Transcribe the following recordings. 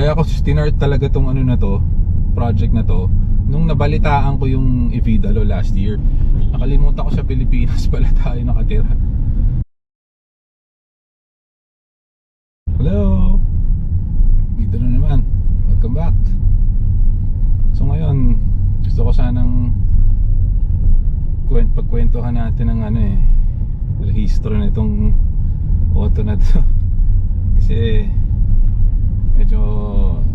Kaya ako stinart talaga tong ano na to, project na to, nung nabalitaan ko yung Evidalo last year. Nakalimutan ko sa Pilipinas pala tayo nakatira. Hello! Dito na naman. Welcome back. So ngayon, gusto ko sanang pagkwentuhan natin ng rehistro na itong auto na to. Kasi medyo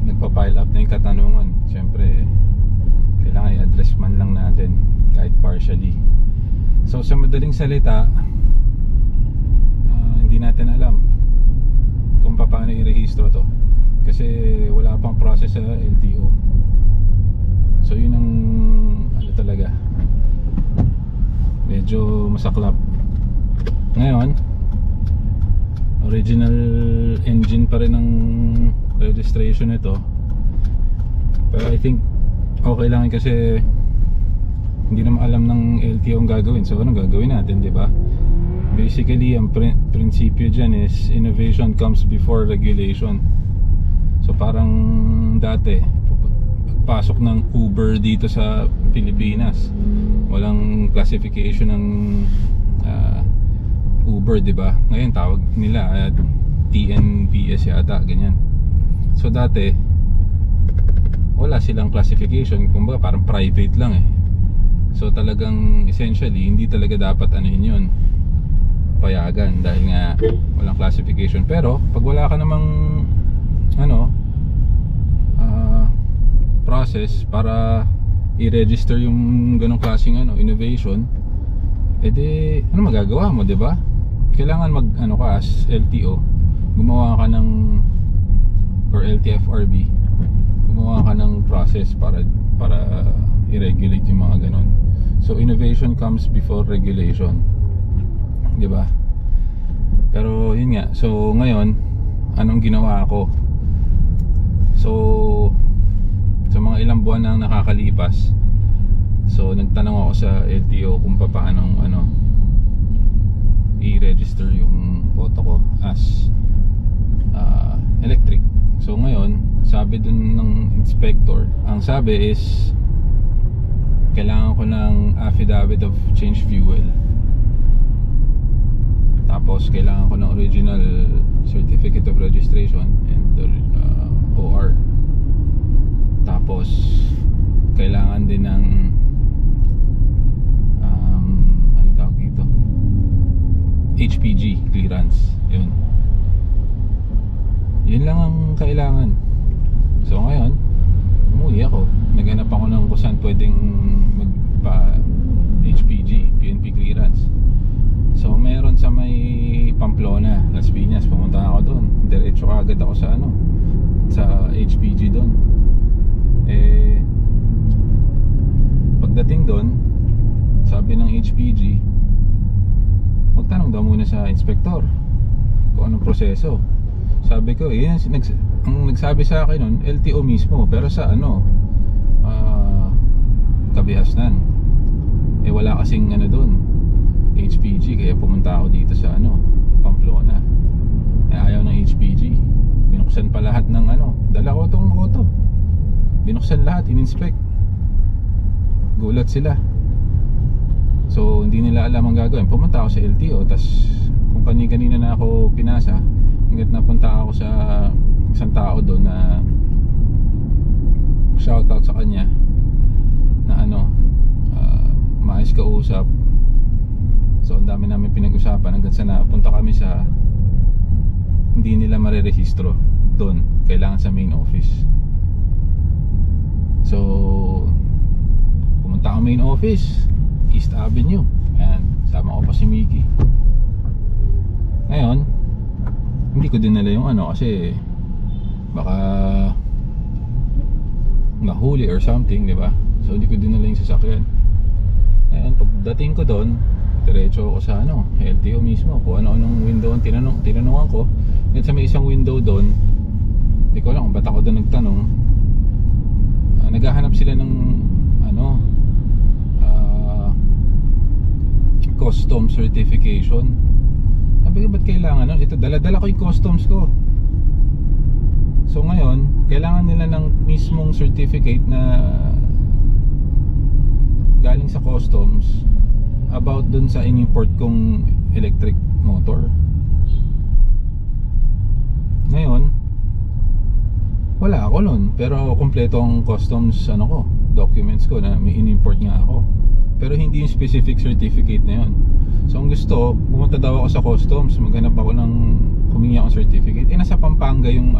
nagpa-pile up na yung katanungan. Siyempre kailangan i-address man lang natin kahit partially. So sa madaling salita, hindi natin alam kung paano i-rehistro to kasi wala pang process sa LTO. So yun ang talaga medyo masaklap. Ngayon, original engine pa rin ang registration nito, pero I think okay lang kasi hindi naman alam ng LTO ang gagawin. So anong gagawin natin, di ba? Basically ang prinsipyo dyan is innovation comes before regulation. So parang dati pagpasok ng Uber dito sa Pilipinas, walang classification ng Uber, di ba? Ngayon tawag nila TNVS yata, ganyan. So dati wala silang classification, kumbaga parang private lang eh. So talagang essentially hindi talaga dapat yun, payagan dahil nga walang classification. Pero pag wala ka namang process para i-register yung ganong klaseng innovation, edi ano magagawa mo, di ba? Kailangan ka as LTO, gumawa ka ng, or LTFRB, gumawa ka ng process para i-regulate yung mga ganon. So innovation comes before regulation, di ba? Pero yun nga, so ngayon anong ginawa ko? So sa mga ilang buwan na nakakalipas, so nagtanong ako sa LTO kung paano i-register yung auto ko as electric. So ngayon, sabi dun ng inspector, ang sabi is kailangan ko ng affidavit of change fuel, tapos kailangan ko ng original certificate of registration and OR, tapos kailangan din ng HPG clearance. Yun lang ang kailangan. So ngayon umuwi ako, naghanap ako ng kung saan pwedeng magpa HPG, PNP clearance. So meron sa may Pamplona, Las Piñas, pumunta ako doon. Diretso agad ako sa sa HPG doon. Pagdating doon, sabi ng HPG, magtanong daw muna sa inspector kung anong proseso. Sabi ko, ang nagsabi sa akin nun, LTO mismo, pero sa Kabihasnan. Wala kasing doon, HPG, kaya pumunta ako dito sa Pamplona. Ayaw ng HPG. Binuksan pa lahat ng dala ko tong auto. Binuksan lahat, in-inspect. Gulat sila. So hindi nila alam ang gagawin. Pumunta ako sa LTO, tas kung kanina na ako pinasa, hanggat napunta ako sa isang tao doon na shoutout sa kanya na maayos kausap. So ang dami namin pinag-usapan hanggang sa napunta kami sa hindi nila marerehistro doon, kailangan sa main office. So pumunta ako main office, East Avenue. Ayan, sama ko pa si Mickey. Ngayon, hindi ko dinala yung kasi baka mahuli or something, di ba? So hindi ko dinala yung sasakyan. Ayan, pagdating ko doon, diretso ako sa LTO mismo. Kung ano-anong window ang tinanungan ko. At sa may isang window doon, hindi ko alam kung ba't ako doon nagtanong. Naghahanap sila ng custom certification. Sabi ko, ba't kailangan nun? Ito, dala-dala ko yung customs ko. So ngayon, kailangan nila ng mismong certificate na galing sa customs about dun sa in-import kong electric motor. Ngayon, wala ako nun, pero kompleto ang customs documents ko na may in-import nga ako. Pero hindi yung specific certificate na yun. So ang gusto, pumunta daw ako sa customs, maghanap ako ng humingi akong certificate. Nasa Pampanga yung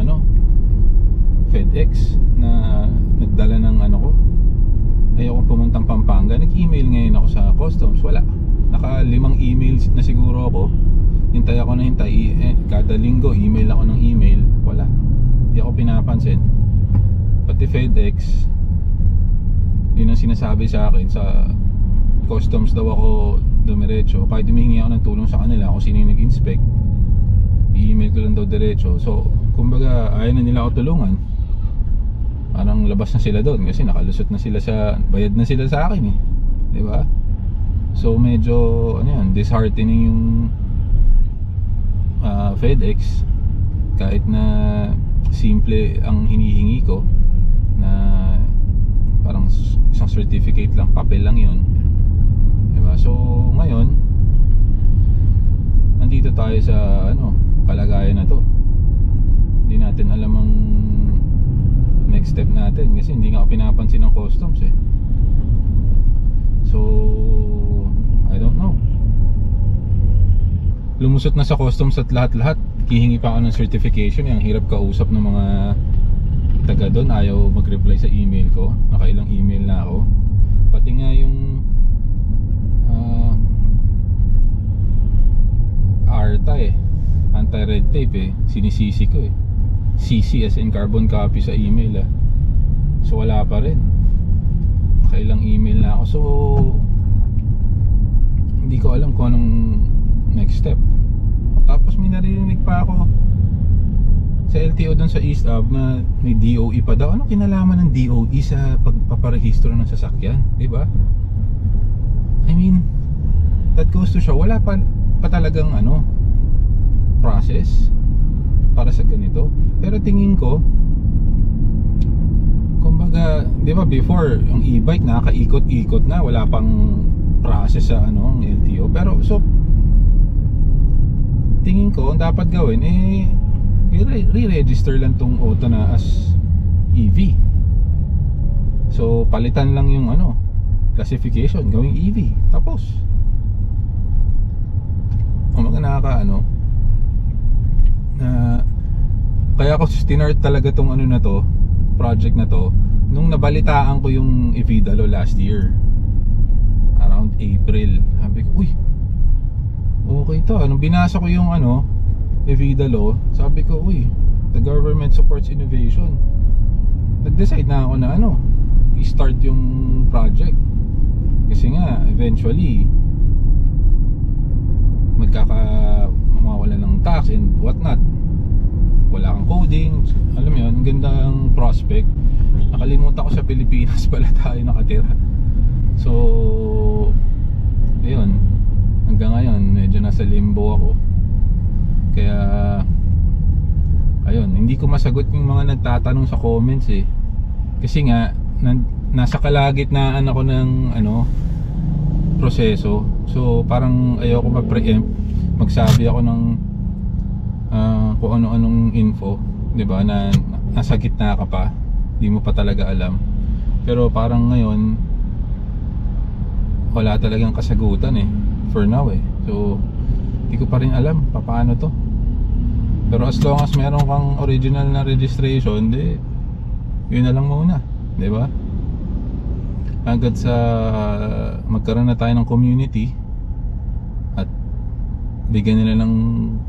FedEx na nagdala ng ko. Ayoko pumuntang Pampanga. Nag-email ngayon ako sa customs, wala. Naka 5 emails na siguro ako. Hintay ako na hintay. Kada linggo email ako ng email, wala. Hindi ako pinapansin. Pati FedEx, yun ang sinasabi sa akin. Sa customs daw ako dumiretso. Kahit humihingi ako ng tulong sa kanila kung sino yung nag-inspect, i-email ko lang daw diretso. So kumbaga ayaw na nila ako tulungan. Parang labas na sila doon kasi nakalusot na sila bayad na sila sa akin eh. 'Di ba? So medyo disheartening yung FedEx, kahit na simple ang hinihingi ko na parang isang certificate lang, papel lang 'yun. 'Di ba? So ngayon nandito tayo sa kalagayan na 'to. Hindi natin alam ang next step natin kasi hindi nga ako pinapansin ng customs eh. So I don't know. Lumusot na sa customs at lahat-lahat. Hihingi pa ako ng certification. Yung hirap kausap ng mga taga doon. Ayaw mag-reply sa email ko. Nakailang email na ako. Pati nga yung ARTA anti-red tape sinisisi ko CC as in carbon copy sa email So wala pa rin. Nakailang email na ako. So hindi ko alam kung anong next step. Tapos may narinig pa ako sa LTO dun sa East Ave na may DOE pa daw. Ano kinalaman ng DOE sa pagpaparehistro ng sasakyan? Diba? I mean, that goes to show wala pa talagang process para sa ganito. Pero tingin ko, kumbaga, di ba before yung e-bike nakakaikot-ikot na, wala pang process sa ang LTO. Pero so tingin ko ang dapat gawin re-register lang tong auto na as EV. So palitan lang yung classification, gawing EV. Tapos na kaya ako tinart talaga tong na to, project na to, nung nabalitaan ko yung Evidalo last year around April. Sabi ko, uy, okay to. Nung binasa ko yung Evidalo, sabi ko, uy, the government supports innovation. Nag-decide na ako na i-start yung project. Kasi nga eventually mawawala ng tax and whatnot. Wala kang coding, alam mo yun, gandang prospect. Nakalimutan ko sa Pilipinas pala tayo nakatira. So ayun, hanggang ngayon medyo nasa limbo ako. Kaya ayun, hindi ko masagot yung mga nagtatanong sa comments kasi nga nasa kalagitnaan ako ng proseso. So parang ayoko ma-preempt, magsabi ako ng kung ano-anong info, 'di ba, na nasa gitna ka pa, di mo pa talaga alam. Pero parang ngayon wala talagang kasagutan for now So hindi ko pa rin alam paano to. Pero as long as meron kang original na registration, yun na lang muna, 'di ba? Agad sa magkaroon na tayo ng community at bigyan nila ng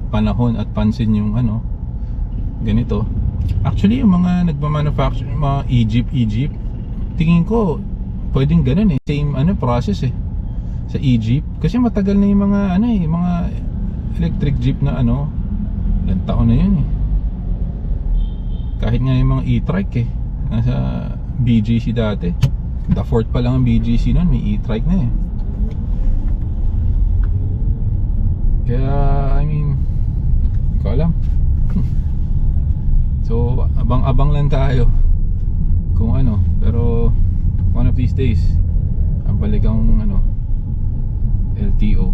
panahon at pansin yung ganito. Actually yung mga nagmamanufacture, mga Egypt, tingin ko pwedeng ganun same process sa Egypt, kasi matagal na yung mga mga electric jeep na ilang taon na yun kahit nga yung mga e-trike nasa BGC dati. The Ford pa lang ang BGC nun, may e-trike na Kaya I mean, hindi ko alam. So abang-abang lang tayo kung ano, pero one of these days balik ang ano LTO.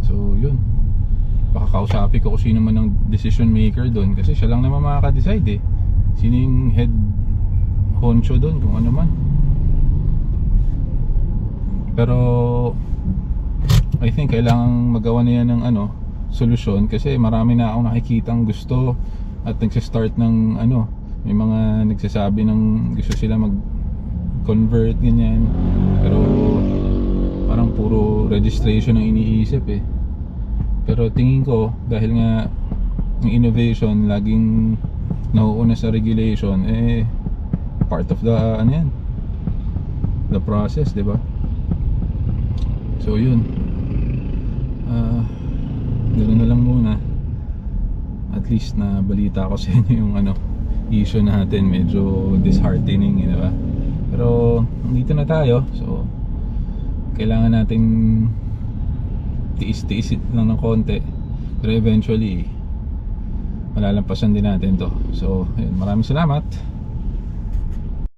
So yun, baka kausapin ko kung sino man ang decision maker doon, kasi siya lang naman makaka-decide eh. Sino yung head honcho doon, kung ano man. Pero I think kailangan magawa na yan ng ano, solusyon, kasi marami na akong nakikitang gusto at nagsistart ng ano, may mga nagsasabi ng gusto sila mag-convert ganyan, pero parang puro registration ang iniisip eh. Pero tingin ko dahil nga yung innovation laging nauuna sa regulation, eh part of the ano yan, the process, di ba? So yun, ganoon na lang muna. At least na balita ko sa inyo yung ano, issue natin, medyo disheartening, di ba? Pero dito na tayo, so kailangan nating tiis-tiis lang ng konti, pero eventually malalampasan din natin to. So ayun, maraming salamat.